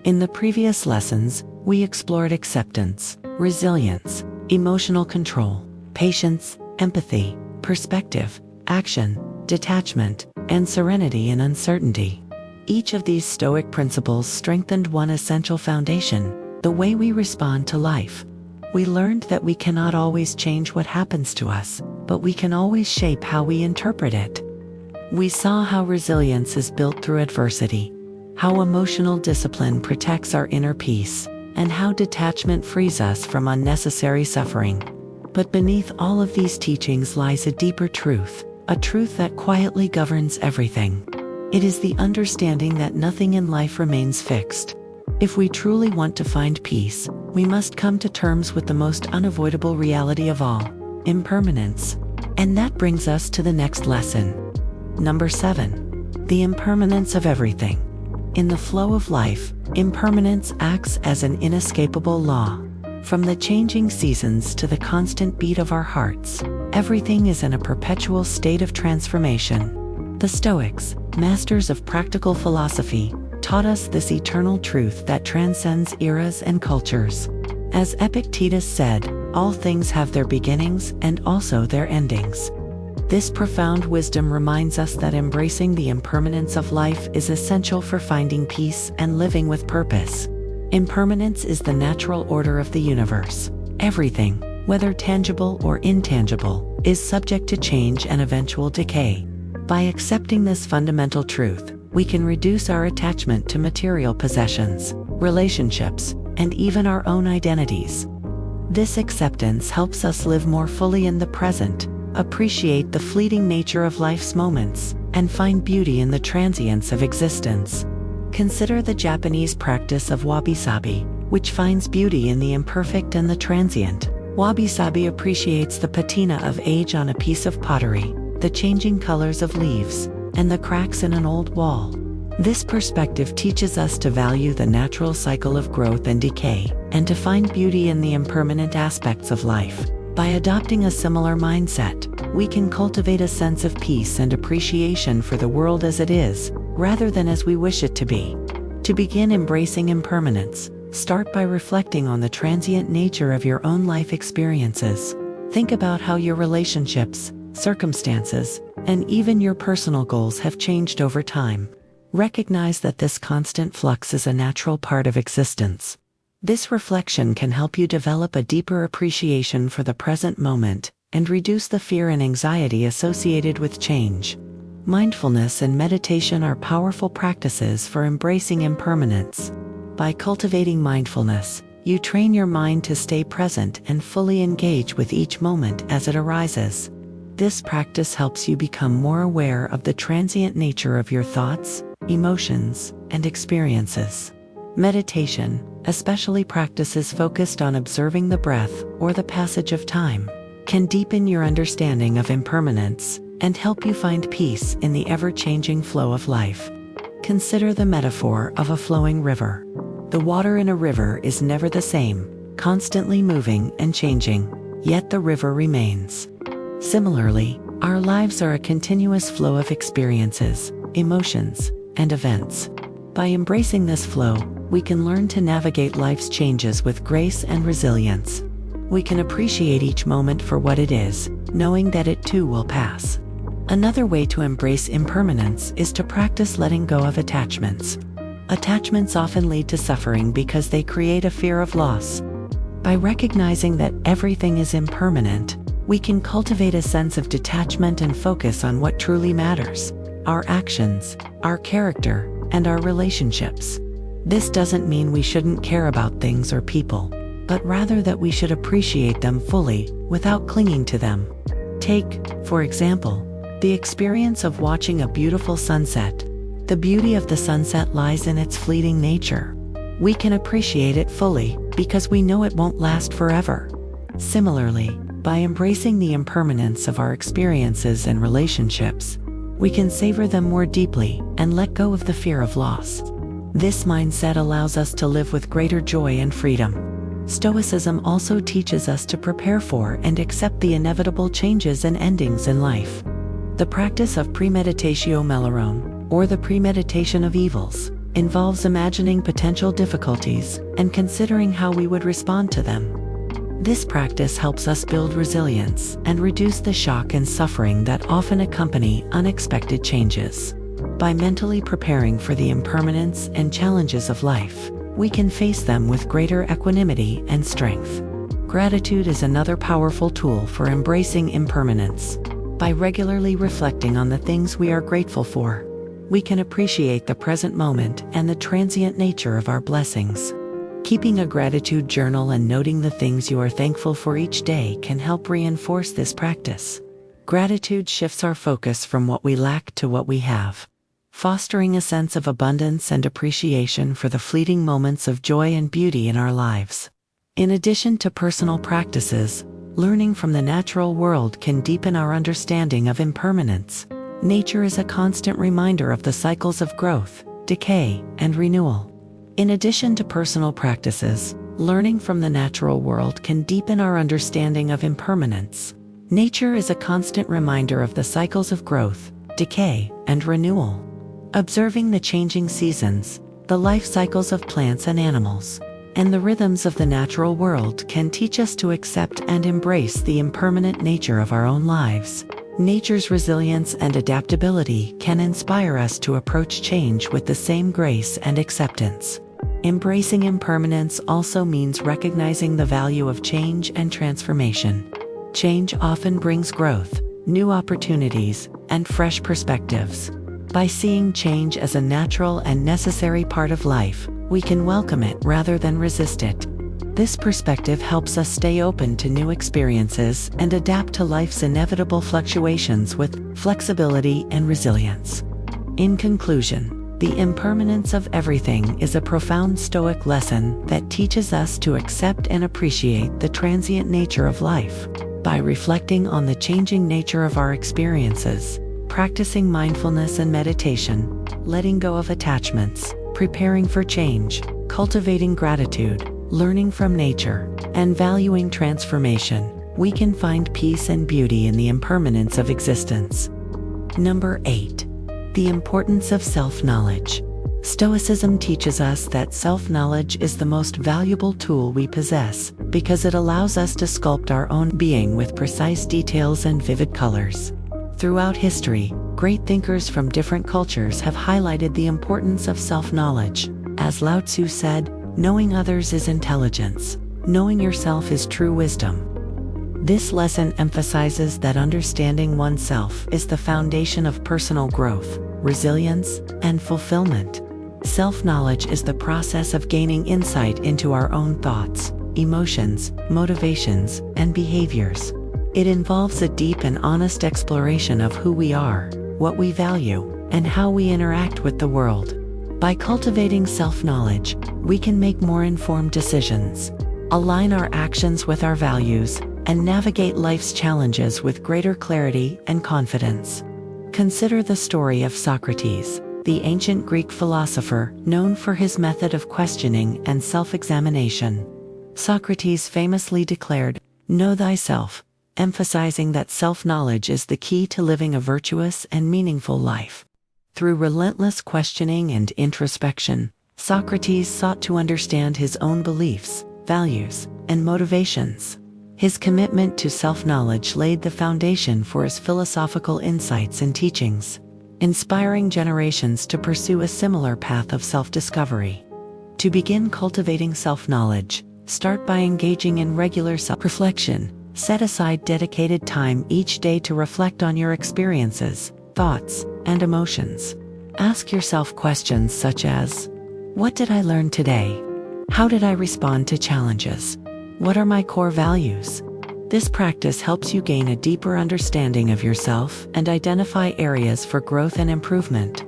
In the previous lessons, we explored acceptance, resilience, emotional control, patience, empathy, perspective, action, detachment, and serenity in uncertainty. Each of these Stoic principles strengthened one essential foundation: the way we respond to life. We learned that we cannot always change what happens to us, but we can always shape how we interpret it. We saw how resilience is built through adversity, how emotional discipline protects our inner peace, and how detachment frees us from unnecessary suffering. But beneath all of these teachings lies a deeper truth, a truth that quietly governs everything. It is the understanding that nothing in life remains fixed. If we truly want to find peace, we must come to terms with the most unavoidable reality of all: impermanence. And that brings us to the next lesson. Number 7. The impermanence of everything. In the flow of life, impermanence acts as an inescapable law. From the changing seasons to the constant beat of our hearts, everything is in a perpetual state of transformation. The Stoics, masters of practical philosophy, taught us this eternal truth that transcends eras and cultures. As Epictetus said, all things have their beginnings and also their endings. This profound wisdom reminds us that embracing the impermanence of life is essential for finding peace and living with purpose. Impermanence is the natural order of the universe. Everything, whether tangible or intangible, is subject to change and eventual decay. By accepting this fundamental truth, we can reduce our attachment to material possessions, relationships, and even our own identities. This acceptance helps us live more fully in the present, appreciate the fleeting nature of life's moments, and find beauty in the transience of existence. Consider the Japanese practice of wabi-sabi, which finds beauty in the imperfect and the transient. Wabi-sabi appreciates the patina of age on a piece of pottery, the changing colors of leaves, and the cracks in an old wall. This perspective teaches us to value the natural cycle of growth and decay, and to find beauty in the impermanent aspects of life. By adopting a similar mindset, we can cultivate a sense of peace and appreciation for the world as it is, rather than as we wish it to be. To begin embracing impermanence, start by reflecting on the transient nature of your own life experiences. Think about how your relationships, circumstances, and even your personal goals have changed over time. Recognize that this constant flux is a natural part of existence. This reflection can help you develop a deeper appreciation for the present moment and reduce the fear and anxiety associated with change. Mindfulness and meditation are powerful practices for embracing impermanence. By cultivating mindfulness, you train your mind to stay present and fully engage with each moment as it arises. This practice helps you become more aware of the transient nature of your thoughts, emotions, and experiences. Meditation, especially practices focused on observing the breath or the passage of time, can deepen your understanding of impermanence and help you find peace in the ever-changing flow of life. Consider the metaphor of a flowing river. The water in a river is never the same, constantly moving and changing, yet the river remains. Similarly, our lives are a continuous flow of experiences, emotions, and events. By embracing this flow, we can learn to navigate life's changes with grace and resilience. We can appreciate each moment for what it is, knowing that it too will pass. Another way to embrace impermanence is to practice letting go of attachments. Attachments often lead to suffering because they create a fear of loss. By recognizing that everything is impermanent, we can cultivate a sense of detachment and focus on what truly matters: our actions, our character, and our relationships. This doesn't mean we shouldn't care about things or people, but rather that we should appreciate them fully, without clinging to them. Take, for example, the experience of watching a beautiful sunset. The beauty of the sunset lies in its fleeting nature. We can appreciate it fully, because we know it won't last forever. Similarly, by embracing the impermanence of our experiences and relationships, we can savor them more deeply and let go of the fear of loss. This mindset allows us to live with greater joy and freedom. Stoicism also teaches us to prepare for and accept the inevitable changes and endings in life. The practice of premeditatio meliorem, or the premeditation of evils, involves imagining potential difficulties and considering how we would respond to them. This practice helps us build resilience and reduce the shock and suffering that often accompany unexpected changes. By mentally preparing for the impermanence and challenges of life, we can face them with greater equanimity and strength. Gratitude is another powerful tool for embracing impermanence. By regularly reflecting on the things we are grateful for, we can appreciate the present moment and the transient nature of our blessings. Keeping a gratitude journal and noting the things you are thankful for each day can help reinforce this practice. Gratitude shifts our focus from what we lack to what we have, fostering a sense of abundance and appreciation for the fleeting moments of joy and beauty in our lives. In addition to personal practices, learning from the natural world can deepen our understanding of impermanence. Nature is a constant reminder of the cycles of growth, decay, and renewal. In addition to personal practices, learning from the natural world can deepen our understanding of impermanence. Nature is a constant reminder of the cycles of growth, decay, and renewal. Observing the changing seasons, the life cycles of plants and animals, and the rhythms of the natural world can teach us to accept and embrace the impermanent nature of our own lives. Nature's resilience and adaptability can inspire us to approach change with the same grace and acceptance. Embracing impermanence also means recognizing the value of change and transformation. Change often brings growth, new opportunities, and fresh perspectives. By seeing change as a natural and necessary part of life, we can welcome it rather than resist it. This perspective helps us stay open to new experiences and adapt to life's inevitable fluctuations with flexibility and resilience. In conclusion, the impermanence of everything is a profound Stoic lesson that teaches us to accept and appreciate the transient nature of life. By reflecting on the changing nature of our experiences, practicing mindfulness and meditation, letting go of attachments, preparing for change, cultivating gratitude, learning from nature, and valuing transformation, we can find peace and beauty in the impermanence of existence. Number 8. The importance of self-knowledge. Stoicism teaches us that self-knowledge is the most valuable tool we possess because it allows us to sculpt our own being with precise details and vivid colors. Throughout history, great thinkers from different cultures have highlighted the importance of self-knowledge. As Lao Tzu said, "Knowing others is intelligence. Knowing yourself is true wisdom." This lesson emphasizes that understanding oneself is the foundation of personal growth, resilience, and fulfillment. Self-knowledge is the process of gaining insight into our own thoughts, emotions, motivations, and behaviors. It involves a deep and honest exploration of who we are, what we value, and how we interact with the world. By cultivating self-knowledge, we can make more informed decisions, align our actions with our values, and navigate life's challenges with greater clarity and confidence. Consider the story of Socrates, the ancient Greek philosopher known for his method of questioning and self-examination. Socrates famously declared, "Know thyself," emphasizing that self-knowledge is the key to living a virtuous and meaningful life. Through relentless questioning and introspection, Socrates sought to understand his own beliefs, values, and motivations. His commitment to self-knowledge laid the foundation for his philosophical insights and teachings, inspiring generations to pursue a similar path of self-discovery. To begin cultivating self-knowledge, start by engaging in regular self-reflection. Set aside dedicated time each day to reflect on your experiences, thoughts, and emotions. Ask yourself questions such as, what did I learn today? How did I respond to challenges? What are my core values? This practice helps you gain a deeper understanding of yourself and identify areas for growth and improvement.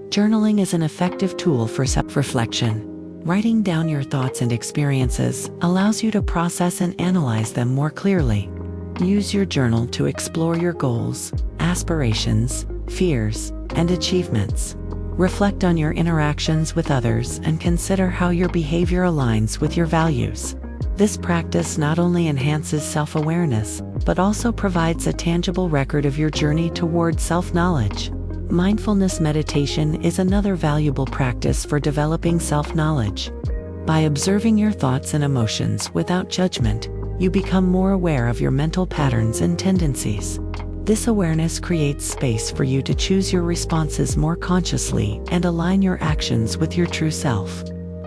Journaling is an effective tool for self-reflection. Writing down your thoughts and experiences allows you to process and analyze them more clearly. Use your journal to explore your goals, aspirations, fears, and achievements. Reflect on your interactions with others and consider how your behavior aligns with your values. This practice not only enhances self-awareness, but also provides a tangible record of your journey toward self-knowledge. Mindfulness meditation is another valuable practice for developing self-knowledge. By observing your thoughts and emotions without judgment, you become more aware of your mental patterns and tendencies. This awareness creates space for you to choose your responses more consciously and align your actions with your true self.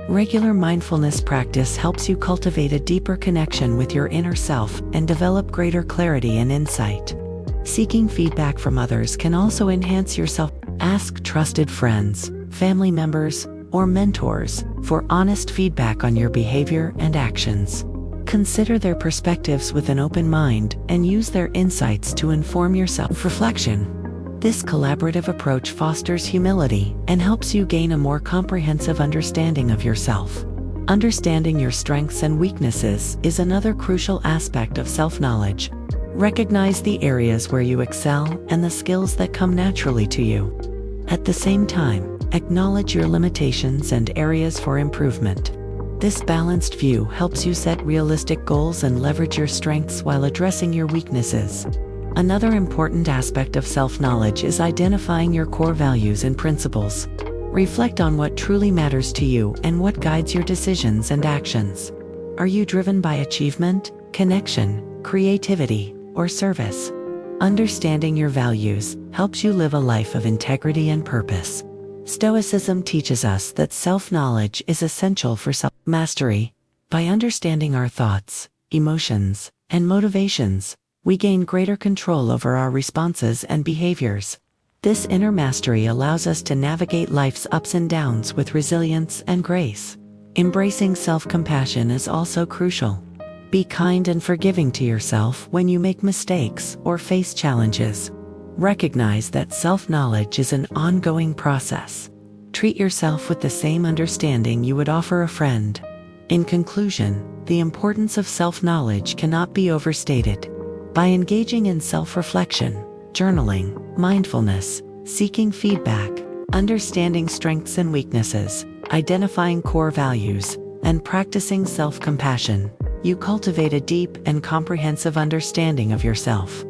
Regular mindfulness practice helps you cultivate a deeper connection with your inner self and develop greater clarity and insight. Seeking feedback from others can also enhance your self. Ask trusted friends, family members, or mentors for honest feedback on your behavior and actions. Consider their perspectives with an open mind and use their insights to inform your self-reflection. This collaborative approach fosters humility and helps you gain a more comprehensive understanding of yourself. Understanding your strengths and weaknesses is another crucial aspect of self-knowledge. Recognize the areas where you excel and the skills that come naturally to you. At the same time, acknowledge your limitations and areas for improvement. This balanced view helps you set realistic goals and leverage your strengths while addressing your weaknesses. Another important aspect of self-knowledge is identifying your core values and principles. Reflect on what truly matters to you and what guides your decisions and actions. Are you driven by achievement, connection, creativity, or service? Understanding your values helps you live a life of integrity and purpose. Stoicism teaches us that self-knowledge is essential for self-mastery. By understanding our thoughts, emotions, and motivations, we gain greater control over our responses and behaviors. This inner mastery allows us to navigate life's ups and downs with resilience and grace. Embracing self-compassion is also crucial. Be kind and forgiving to yourself when you make mistakes or face challenges. Recognize that self-knowledge is an ongoing process. Treat yourself with the same understanding you would offer a friend. In conclusion, the importance of self-knowledge cannot be overstated. By engaging in self-reflection, journaling, mindfulness, seeking feedback, understanding strengths and weaknesses, identifying core values, and practicing self-compassion, you cultivate a deep and comprehensive understanding of yourself.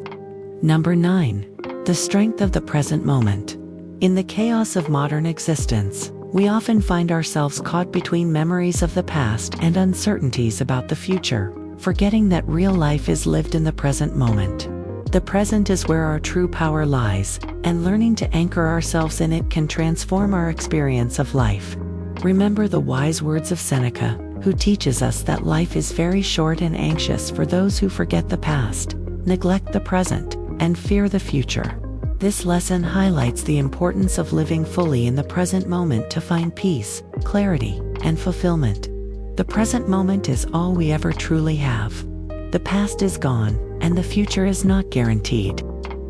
Number 9. The strength of the present moment. In the chaos of modern existence, we often find ourselves caught between memories of the past and uncertainties about the future, forgetting that real life is lived in the present moment. The present is where our true power lies, and learning to anchor ourselves in it can transform our experience of life. Remember the wise words of Seneca, who teaches us that life is very short and anxious for those who forget the past, neglect the present, and fear the future. This lesson highlights the importance of living fully in the present moment to find peace, clarity, and fulfillment. The present moment is all we ever truly have. The past is gone, and the future is not guaranteed.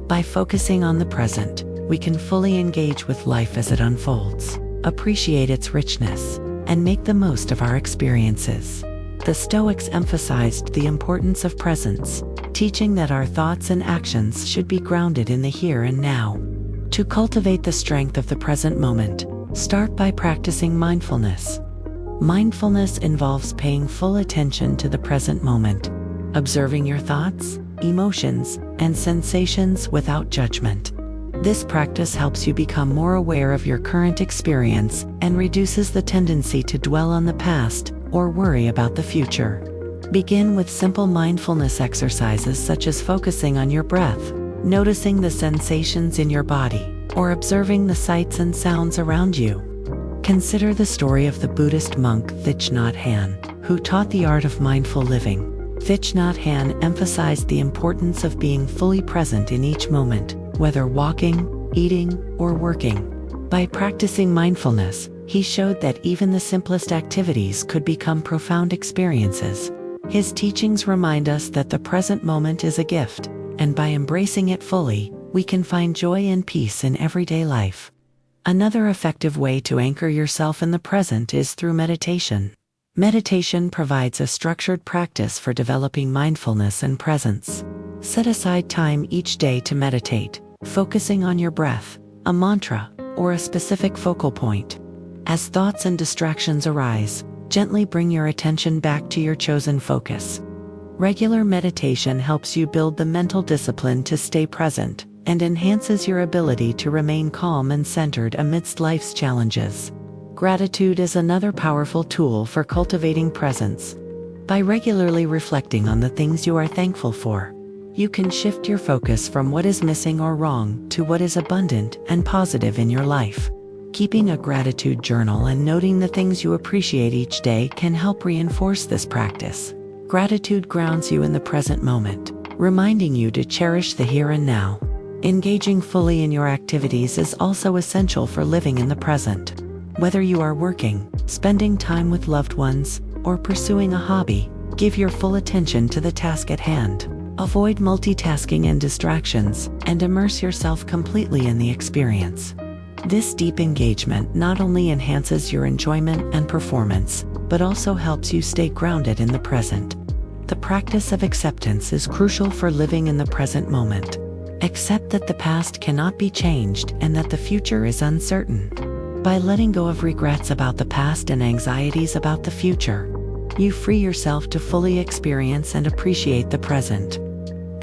By focusing on the present, we can fully engage with life as it unfolds, appreciate its richness, and make the most of our experiences. The Stoics emphasized the importance of presence, teaching that our thoughts and actions should be grounded in the here and now. To cultivate the strength of the present moment, start by practicing mindfulness. Mindfulness involves paying full attention to the present moment, observing your thoughts, emotions, and sensations without judgment. This practice helps you become more aware of your current experience and reduces the tendency to dwell on the past or worry about the future. Begin with simple mindfulness exercises such as focusing on your breath, noticing the sensations in your body, or observing the sights and sounds around you. Consider the story of the Buddhist monk Thich Nhat Hanh, who taught the art of mindful living. Thich Nhat Hanh emphasized the importance of being fully present in each moment, whether walking, eating, or working. By practicing mindfulness, he showed that even the simplest activities could become profound experiences. His teachings remind us that the present moment is a gift, and by embracing it fully, we can find joy and peace in everyday life. Another effective way to anchor yourself in the present is through meditation. Meditation provides a structured practice for developing mindfulness and presence. Set aside time each day to meditate, focusing on your breath, a mantra, or a specific focal point. As thoughts and distractions arise, gently bring your attention back to your chosen focus. Regular meditation helps you build the mental discipline to stay present and enhances your ability to remain calm and centered amidst life's challenges. Gratitude is another powerful tool for cultivating presence. By regularly reflecting on the things you are thankful for, you can shift your focus from what is missing or wrong to what is abundant and positive in your life. Keeping a gratitude journal and noting the things you appreciate each day can help reinforce this practice. Gratitude grounds you in the present moment, reminding you to cherish the here and now. Engaging fully in your activities is also essential for living in the present. Whether you are working, spending time with loved ones, or pursuing a hobby, give your full attention to the task at hand. Avoid multitasking and distractions, and immerse yourself completely in the experience. This deep engagement not only enhances your enjoyment and performance, but also helps you stay grounded in the present. The practice of acceptance is crucial for living in the present moment. Accept that the past cannot be changed and that the future is uncertain. By letting go of regrets about the past and anxieties about the future, you free yourself to fully experience and appreciate the present.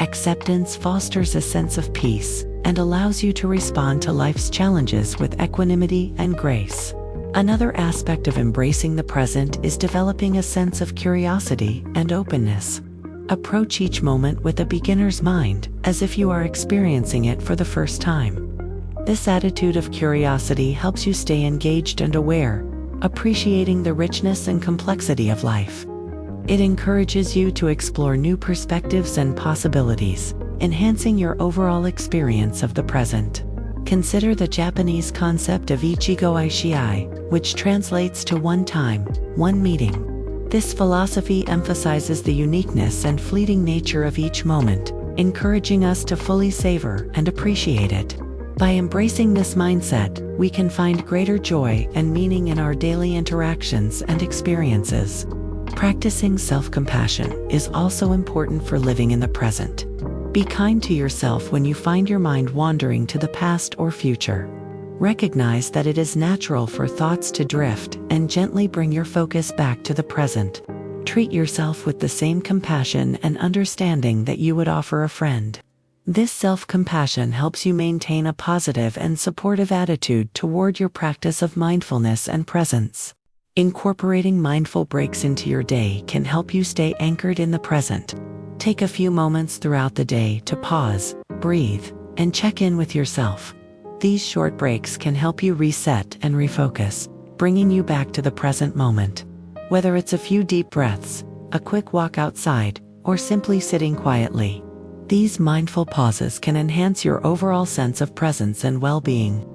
Acceptance fosters a sense of peace and allows you to respond to life's challenges with equanimity and grace. Another aspect of embracing the present is developing a sense of curiosity and openness. Approach each moment with a beginner's mind, as if you are experiencing it for the first time. This attitude of curiosity helps you stay engaged and aware, appreciating the richness and complexity of life. It encourages you to explore new perspectives and possibilities, enhancing your overall experience of the present. Consider the Japanese concept of ichigo ishii, which translates to one time, one meeting. This philosophy emphasizes the uniqueness and fleeting nature of each moment, encouraging us to fully savor and appreciate it. By embracing this mindset, we can find greater joy and meaning in our daily interactions and experiences. Practicing self-compassion is also important for living in the present. Be kind to yourself when you find your mind wandering to the past or future. Recognize that it is natural for thoughts to drift and gently bring your focus back to the present. Treat yourself with the same compassion and understanding that you would offer a friend. This self-compassion helps you maintain a positive and supportive attitude toward your practice of mindfulness and presence. Incorporating mindful breaks into your day can help you stay anchored in the present. Take a few moments throughout the day to pause, breathe, and check in with yourself. These short breaks can help you reset and refocus, bringing you back to the present moment. Whether it's a few deep breaths, a quick walk outside, or simply sitting quietly, these mindful pauses can enhance your overall sense of presence and well-being.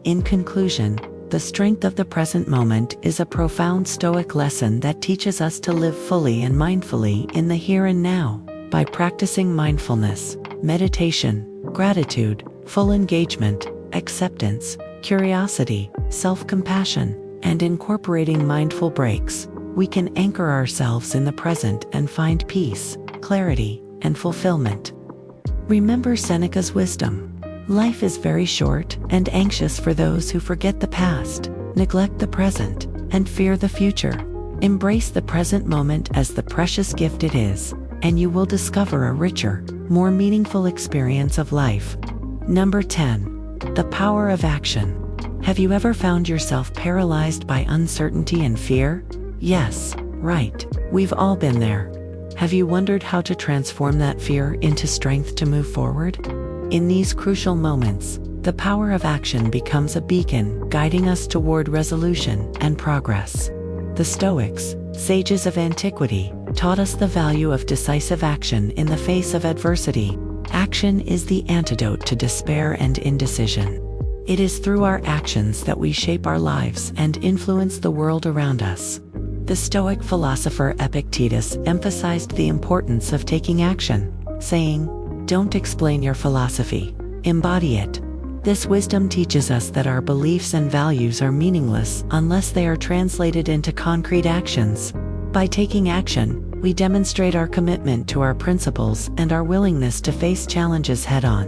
In conclusion, the strength of the present moment is a profound Stoic lesson that teaches us to live fully and mindfully in the here and now. By practicing mindfulness, meditation, gratitude, full engagement, acceptance, curiosity, self-compassion, and incorporating mindful breaks, we can anchor ourselves in the present and find peace, clarity, and fulfillment. Remember Seneca's wisdom. Life is very short and anxious for those who forget the past, neglect the present, and fear the future. Embrace the present moment as the precious gift it is, and you will discover a richer, more meaningful experience of life. Number 10. The power of action. Have you ever found yourself paralyzed by uncertainty and fear? Yes, right. We've all been there. Have you wondered how to transform that fear into strength to move forward? In these crucial moments, the power of action becomes a beacon guiding us toward resolution and progress. The Stoics, sages of antiquity, taught us the value of decisive action in the face of adversity. Action is the antidote to despair and indecision. It is through our actions that we shape our lives and influence the world around us. The Stoic philosopher Epictetus emphasized the importance of taking action, saying, "Don't explain your philosophy, embody it." This wisdom teaches us that our beliefs and values are meaningless unless they are translated into concrete actions. By taking action, we demonstrate our commitment to our principles and our willingness to face challenges head-on.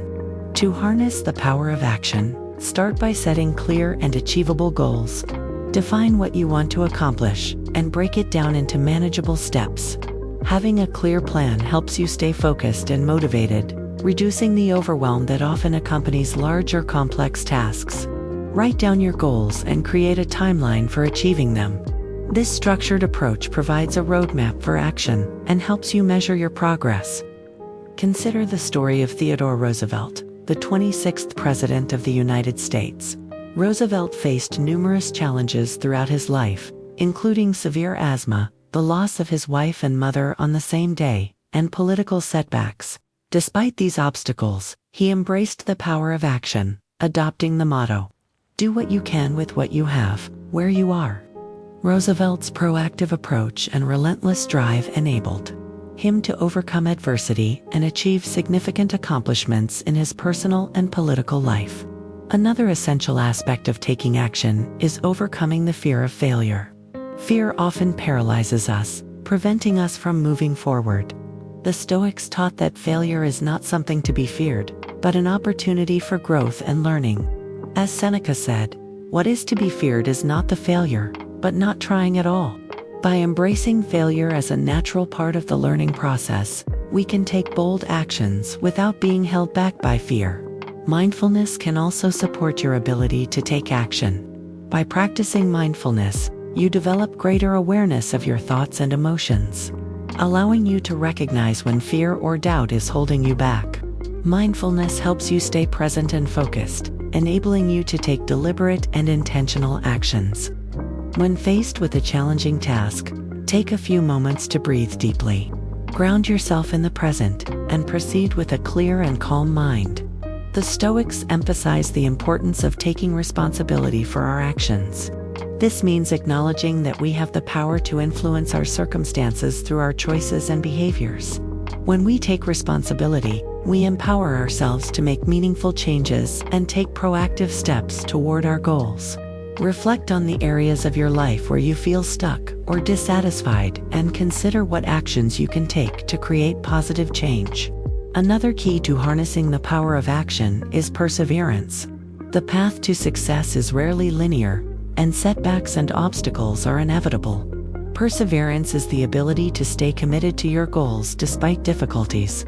To harness the power of action, start by setting clear and achievable goals. Define what you want to accomplish and break it down into manageable steps. Having a clear plan helps you stay focused and motivated, reducing the overwhelm that often accompanies large or complex tasks. Write down your goals and create a timeline for achieving them. This structured approach provides a roadmap for action and helps you measure your progress. Consider the story of Theodore Roosevelt, the 26th President of the United States. Roosevelt faced numerous challenges throughout his life, including severe asthma, the loss of his wife and mother on the same day, and political setbacks. Despite these obstacles, he embraced the power of action, adopting the motto, "Do what you can with what you have, where you are." Roosevelt's proactive approach and relentless drive enabled him to overcome adversity and achieve significant accomplishments in his personal and political life. Another essential aspect of taking action is overcoming the fear of failure. Fear often paralyzes us, preventing us from moving forward. The Stoics taught that failure is not something to be feared, but an opportunity for growth and learning. As Seneca said, "What is to be feared is not the failure, but not trying at all." By embracing failure as a natural part of the learning process, we can take bold actions without being held back by fear. Mindfulness can also support your ability to take action. By practicing mindfulness, you develop greater awareness of your thoughts and emotions, allowing you to recognize when fear or doubt is holding you back. Mindfulness helps you stay present and focused, enabling you to take deliberate and intentional actions. When faced with a challenging task, take a few moments to breathe deeply. Ground yourself in the present and proceed with a clear and calm mind. The Stoics emphasize the importance of taking responsibility for our actions. This means acknowledging that we have the power to influence our circumstances through our choices and behaviors. When we take responsibility, we empower ourselves to make meaningful changes and take proactive steps toward our goals. Reflect on the areas of your life where you feel stuck or dissatisfied and consider what actions you can take to create positive change. Another key to harnessing the power of action is perseverance. The path to success is rarely linear, and setbacks and obstacles are inevitable. Perseverance is the ability to stay committed to your goals despite difficulties.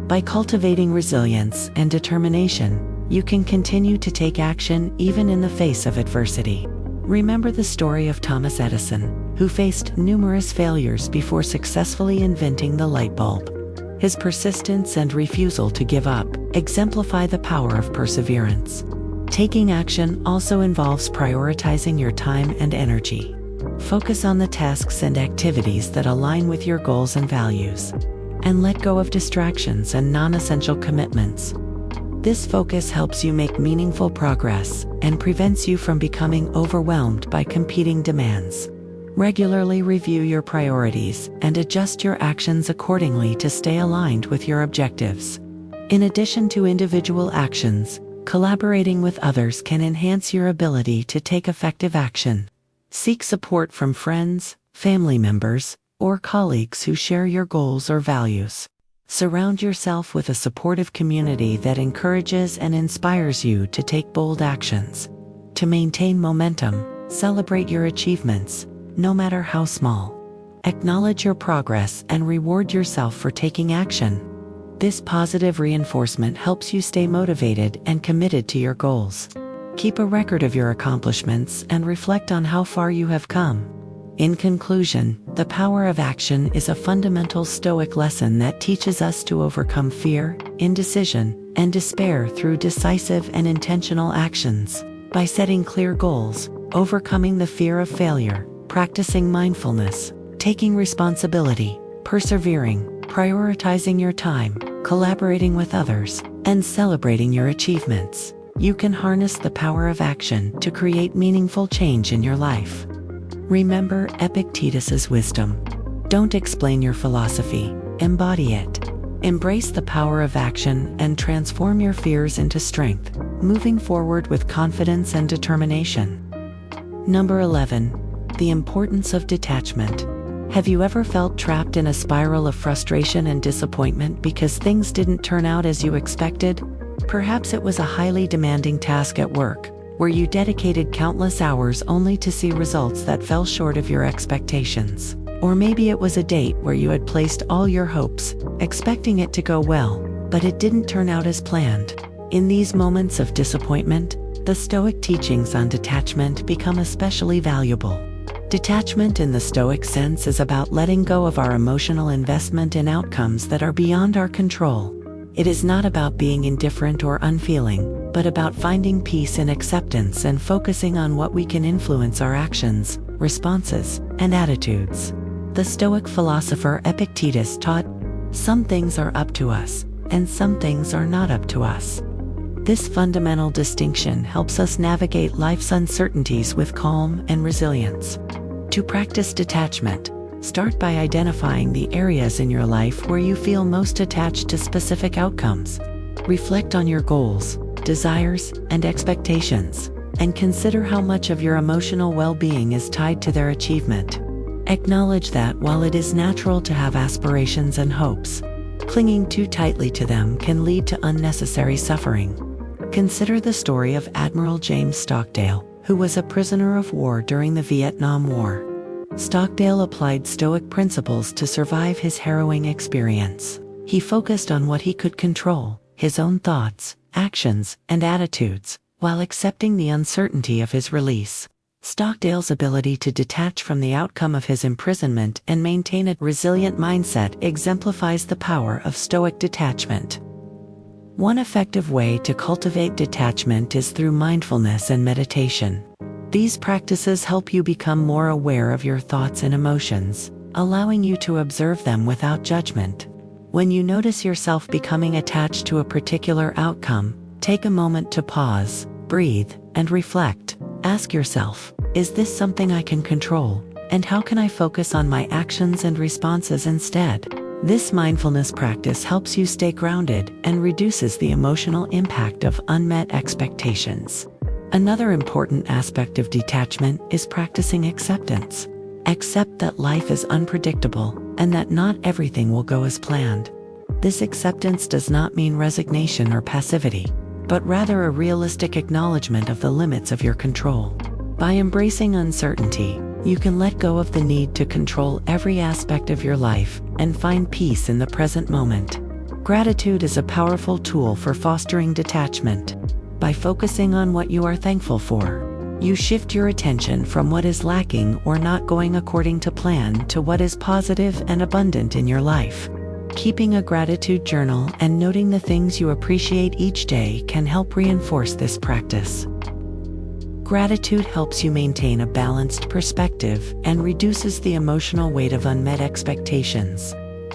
By cultivating resilience and determination, you can continue to take action even in the face of adversity. Remember the story of Thomas Edison, who faced numerous failures before successfully inventing the light bulb. His persistence and refusal to give up exemplify the power of perseverance. Taking action also involves prioritizing your time and energy. Focus on the tasks and activities that align with your goals and values, and let go of distractions and non-essential commitments. This focus helps you make meaningful progress and prevents you from becoming overwhelmed by competing demands. Regularly review your priorities and adjust your actions accordingly to stay aligned with your objectives. In addition to individual actions, collaborating with others can enhance your ability to take effective action. Seek support from friends, family members, or colleagues who share your goals or values. Surround yourself with a supportive community that encourages and inspires you to take bold actions. To maintain momentum, celebrate your achievements, no matter how small. Acknowledge your progress and reward yourself for taking action. This positive reinforcement helps you stay motivated and committed to your goals. Keep a record of your accomplishments and reflect on how far you have come. In conclusion, the power of action is a fundamental Stoic lesson that teaches us to overcome fear, indecision, and despair through decisive and intentional actions. By setting clear goals, overcoming the fear of failure, practicing mindfulness, taking responsibility, persevering, prioritizing your time, collaborating with others, and celebrating your achievements, you can harness the power of action to create meaningful change in your life. Remember Epictetus's wisdom. Don't explain your philosophy, embody it. Embrace the power of action and transform your fears into strength, moving forward with confidence and determination. Number 11. The importance of detachment. Have you ever felt trapped in a spiral of frustration and disappointment because things didn't turn out as you expected? Perhaps it was a highly demanding task at work, where you dedicated countless hours only to see results that fell short of your expectations. Or maybe it was a date where you had placed all your hopes, expecting it to go well, but it didn't turn out as planned. In these moments of disappointment, the Stoic teachings on detachment become especially valuable. Detachment in the Stoic sense is about letting go of our emotional investment in outcomes that are beyond our control. It is not about being indifferent or unfeeling, but about finding peace in acceptance and focusing on what we can influence: our actions, responses, and attitudes. The Stoic philosopher Epictetus taught, "Some things are up to us, and some things are not up to us." This fundamental distinction helps us navigate life's uncertainties with calm and resilience. To practice detachment, start by identifying the areas in your life where you feel most attached to specific outcomes. Reflect on your goals, desires, and expectations, and consider how much of your emotional well-being is tied to their achievement. Acknowledge that while it is natural to have aspirations and hopes, clinging too tightly to them can lead to unnecessary suffering. Consider the story of Admiral James Stockdale, who was a prisoner of war during the Vietnam War. Stockdale applied Stoic principles to survive his harrowing experience. He focused on what he could control: his own thoughts, actions, and attitudes, while accepting the uncertainty of his release. Stockdale's ability to detach from the outcome of his imprisonment and maintain a resilient mindset exemplifies the power of Stoic detachment. One effective way to cultivate detachment is through mindfulness and meditation. These practices help you become more aware of your thoughts and emotions, allowing you to observe them without judgment. When you notice yourself becoming attached to a particular outcome, take a moment to pause, breathe, and reflect. Ask yourself, is this something I can control? And how can I focus on my actions and responses instead? This mindfulness practice helps you stay grounded and reduces the emotional impact of unmet expectations. Another important aspect of detachment is practicing acceptance. Accept that life is unpredictable and that not everything will go as planned. This acceptance does not mean resignation or passivity, but rather a realistic acknowledgement of the limits of your control. By embracing uncertainty, you can let go of the need to control every aspect of your life and find peace in the present moment. Gratitude is a powerful tool for fostering detachment. By focusing on what you are thankful for, you shift your attention from what is lacking or not going according to plan to what is positive and abundant in your life. Keeping a gratitude journal and noting the things you appreciate each day can help reinforce this practice. Gratitude helps you maintain a balanced perspective and reduces the emotional weight of unmet expectations.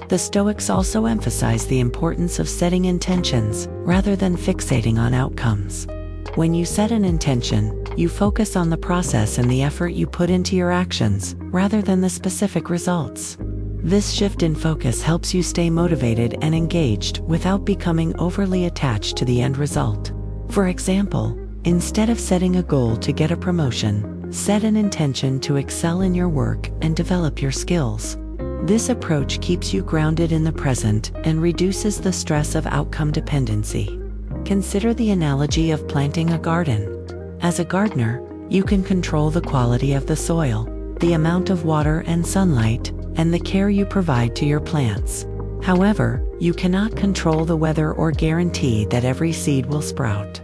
The Stoics also emphasize the importance of setting intentions rather than fixating on outcomes. When you set an intention, you focus on the process and the effort you put into your actions rather than the specific results. This shift in focus helps you stay motivated and engaged without becoming overly attached to the end result. For example, instead of setting a goal to get a promotion, set an intention to excel in your work and develop your skills. This approach keeps you grounded in the present and reduces the stress of outcome dependency. Consider the analogy of planting a garden. As a gardener, you can control the quality of the soil, the amount of water and sunlight, and the care you provide to your plants. However, you cannot control the weather or guarantee that every seed will sprout.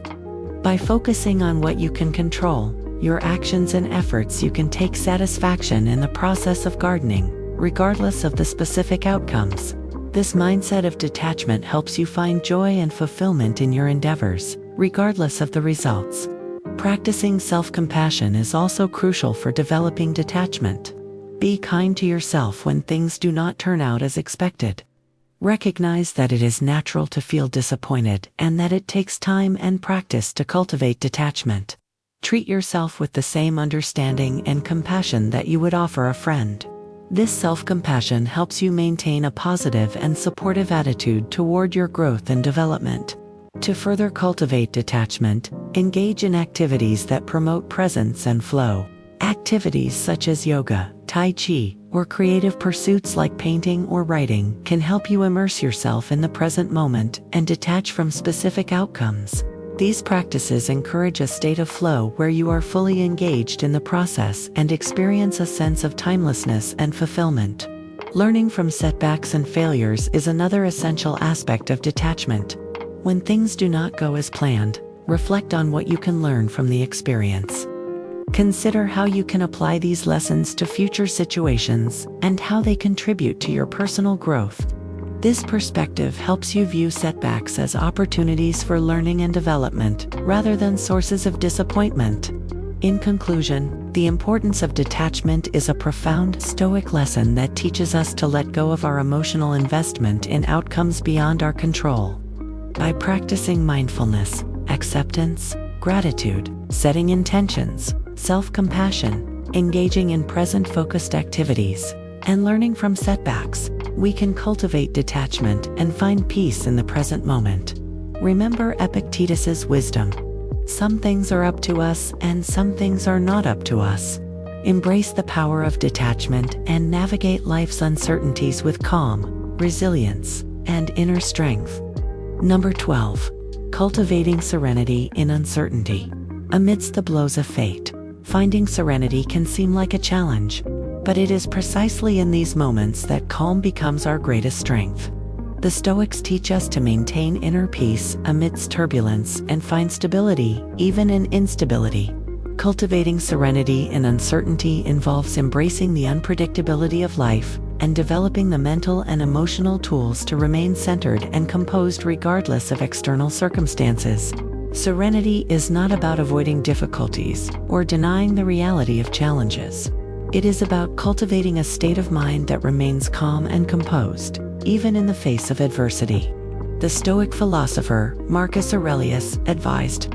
By focusing on what you can control, your actions and efforts, you can take satisfaction in the process of gardening, regardless of the specific outcomes. This mindset of detachment helps you find joy and fulfillment in your endeavors, regardless of the results. Practicing self-compassion is also crucial for developing detachment. Be kind to yourself when things do not turn out as expected. Recognize that it is natural to feel disappointed and that it takes time and practice to cultivate detachment. Treat yourself with the same understanding and compassion that you would offer a friend. This self-compassion helps you maintain a positive and supportive attitude toward your growth and development. To further cultivate detachment, engage in activities that promote presence and flow. Activities such as yoga, tai chi, or creative pursuits like painting or writing can help you immerse yourself in the present moment and detach from specific outcomes. These practices encourage a state of flow where you are fully engaged in the process and experience a sense of timelessness and fulfillment. Learning from setbacks and failures is another essential aspect of detachment. When things do not go as planned, reflect on what you can learn from the experience. Consider how you can apply these lessons to future situations and how they contribute to your personal growth. This perspective helps you view setbacks as opportunities for learning and development, rather than sources of disappointment. In conclusion, the importance of detachment is a profound Stoic lesson that teaches us to let go of our emotional investment in outcomes beyond our control. By practicing mindfulness, acceptance, gratitude, setting intentions, self-compassion, engaging in present-focused activities, and learning from setbacks, we can cultivate detachment and find peace in the present moment. Remember Epictetus's wisdom. Some things are up to us and some things are not up to us. Embrace the power of detachment and navigate life's uncertainties with calm, resilience, and inner strength. Number 12. Cultivating serenity in uncertainty. Amidst the blows of fate, finding serenity can seem like a challenge, but it is precisely in these moments that calm becomes our greatest strength. The Stoics teach us to maintain inner peace amidst turbulence and find stability even in instability. Cultivating serenity in uncertainty involves embracing the unpredictability of life and developing the mental and emotional tools to remain centered and composed regardless of external circumstances. Serenity is not about avoiding difficulties or denying the reality of challenges. It is about cultivating a state of mind that remains calm and composed, even in the face of adversity. The Stoic philosopher Marcus Aurelius advised,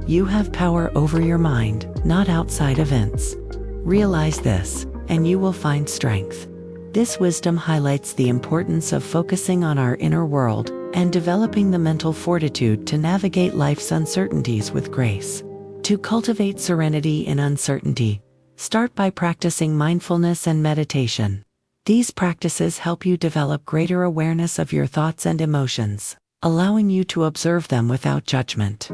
"You have power over your mind, not outside events. Realize this, and you will find strength." This wisdom highlights the importance of focusing on our inner world and developing the mental fortitude to navigate life's uncertainties with grace. To cultivate serenity in uncertainty, start by practicing mindfulness and meditation. These practices help you develop greater awareness of your thoughts and emotions, allowing you to observe them without judgment.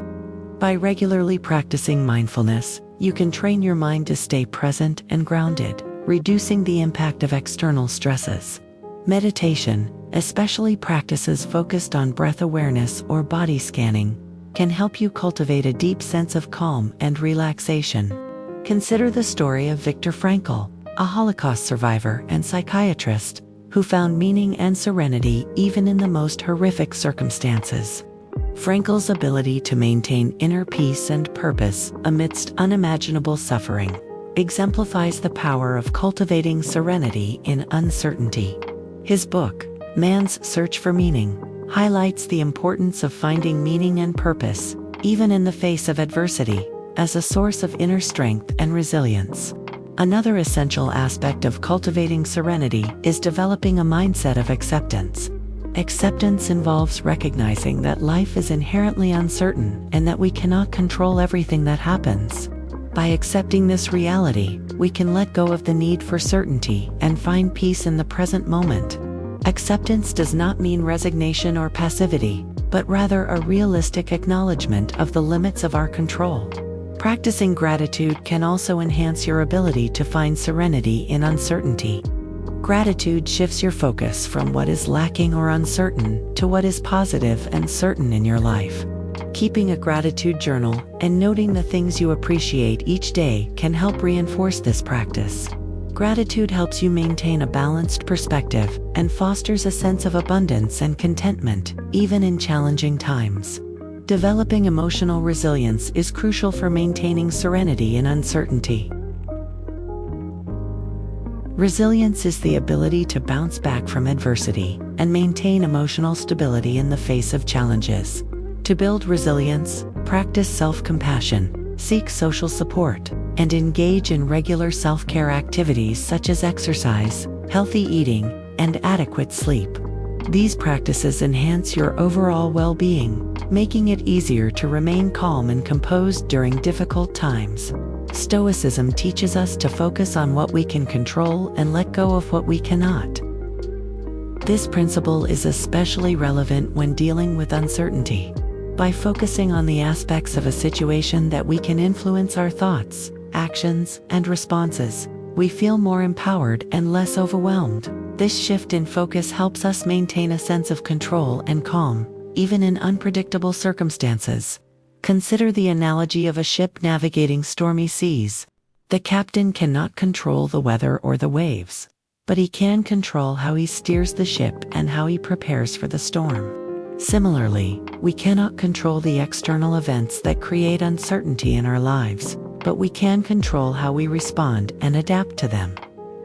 By regularly practicing mindfulness, you can train your mind to stay present and grounded, reducing the impact of external stresses. Meditation, especially practices focused on breath awareness or body scanning, can help you cultivate a deep sense of calm and relaxation. Consider the story of Viktor Frankl, a Holocaust survivor and psychiatrist, who found meaning and serenity even in the most horrific circumstances. Frankl's ability to maintain inner peace and purpose amidst unimaginable suffering exemplifies the power of cultivating serenity in uncertainty. His book, Man's Search for Meaning, highlights the importance of finding meaning and purpose, even in the face of adversity, as a source of inner strength and resilience. Another essential aspect of cultivating serenity is developing a mindset of acceptance. Acceptance involves recognizing that life is inherently uncertain and that we cannot control everything that happens. By accepting this reality, we can let go of the need for certainty and find peace in the present moment. Acceptance does not mean resignation or passivity, but rather a realistic acknowledgement of the limits of our control. Practicing gratitude can also enhance your ability to find serenity in uncertainty. Gratitude shifts your focus from what is lacking or uncertain to what is positive and certain in your life. Keeping a gratitude journal and noting the things you appreciate each day can help reinforce this practice. Gratitude helps you maintain a balanced perspective and fosters a sense of abundance and contentment, even in challenging times. Developing emotional resilience is crucial for maintaining serenity in uncertainty. Resilience is the ability to bounce back from adversity and maintain emotional stability in the face of challenges. To build resilience, practice self-compassion, seek social support, and engage in regular self-care activities such as exercise, healthy eating, and adequate sleep. These practices enhance your overall well-being, making it easier to remain calm and composed during difficult times. Stoicism teaches us to focus on what we can control and let go of what we cannot. This principle is especially relevant when dealing with uncertainty. By focusing on the aspects of a situation that we can influence our thoughts, actions, and responses, we feel more empowered and less overwhelmed. This shift in focus helps us maintain a sense of control and calm, even in unpredictable circumstances. Consider the analogy of a ship navigating stormy seas. The captain cannot control the weather or the waves, but he can control how he steers the ship and how he prepares for the storm. Similarly, we cannot control the external events that create uncertainty in our lives, but we can control how we respond and adapt to them.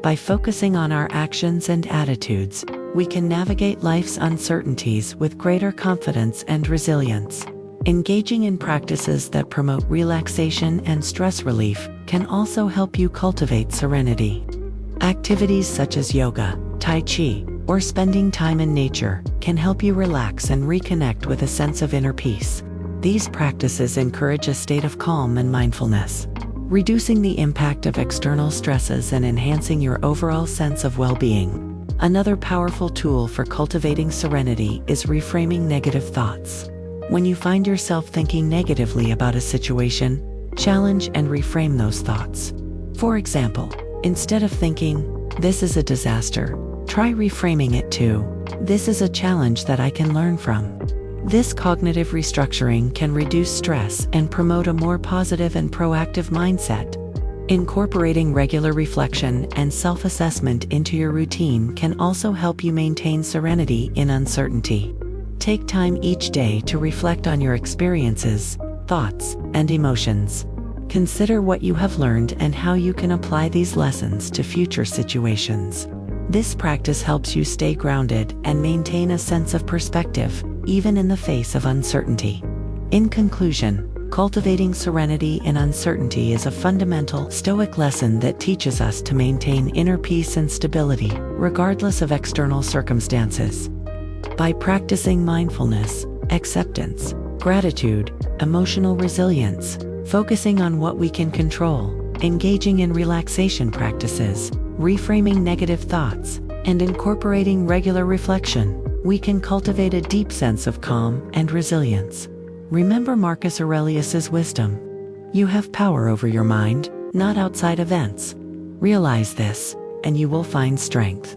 By focusing on our actions and attitudes, we can navigate life's uncertainties with greater confidence and resilience. Engaging in practices that promote relaxation and stress relief can also help you cultivate serenity. Activities such as yoga, tai chi, or spending time in nature can help you relax and reconnect with a sense of inner peace. These practices encourage a state of calm and mindfulness, reducing the impact of external stresses and enhancing your overall sense of well-being. Another powerful tool for cultivating serenity is reframing negative thoughts. When you find yourself thinking negatively about a situation, challenge and reframe those thoughts. For example, instead of thinking, "This is a disaster," try reframing it to, "This is a challenge that I can learn from." This cognitive restructuring can reduce stress and promote a more positive and proactive mindset. Incorporating regular reflection and self-assessment into your routine can also help you maintain serenity in uncertainty. Take time each day to reflect on your experiences, thoughts, and emotions. Consider what you have learned and how you can apply these lessons to future situations. This practice helps you stay grounded and maintain a sense of perspective, even in the face of uncertainty. In conclusion, cultivating serenity in uncertainty is a fundamental Stoic lesson that teaches us to maintain inner peace and stability, regardless of external circumstances. By practicing mindfulness, acceptance, gratitude, emotional resilience, focusing on what we can control, engaging in relaxation practices, reframing negative thoughts, and incorporating regular reflection, we can cultivate a deep sense of calm and resilience. Remember Marcus Aurelius's wisdom: you have power over your mind, not outside events. Realize this, and you will find strength.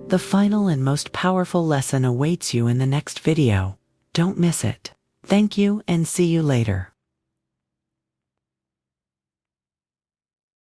The final and most powerful lesson awaits you in the next video. Don't miss it. Thank you and see you later.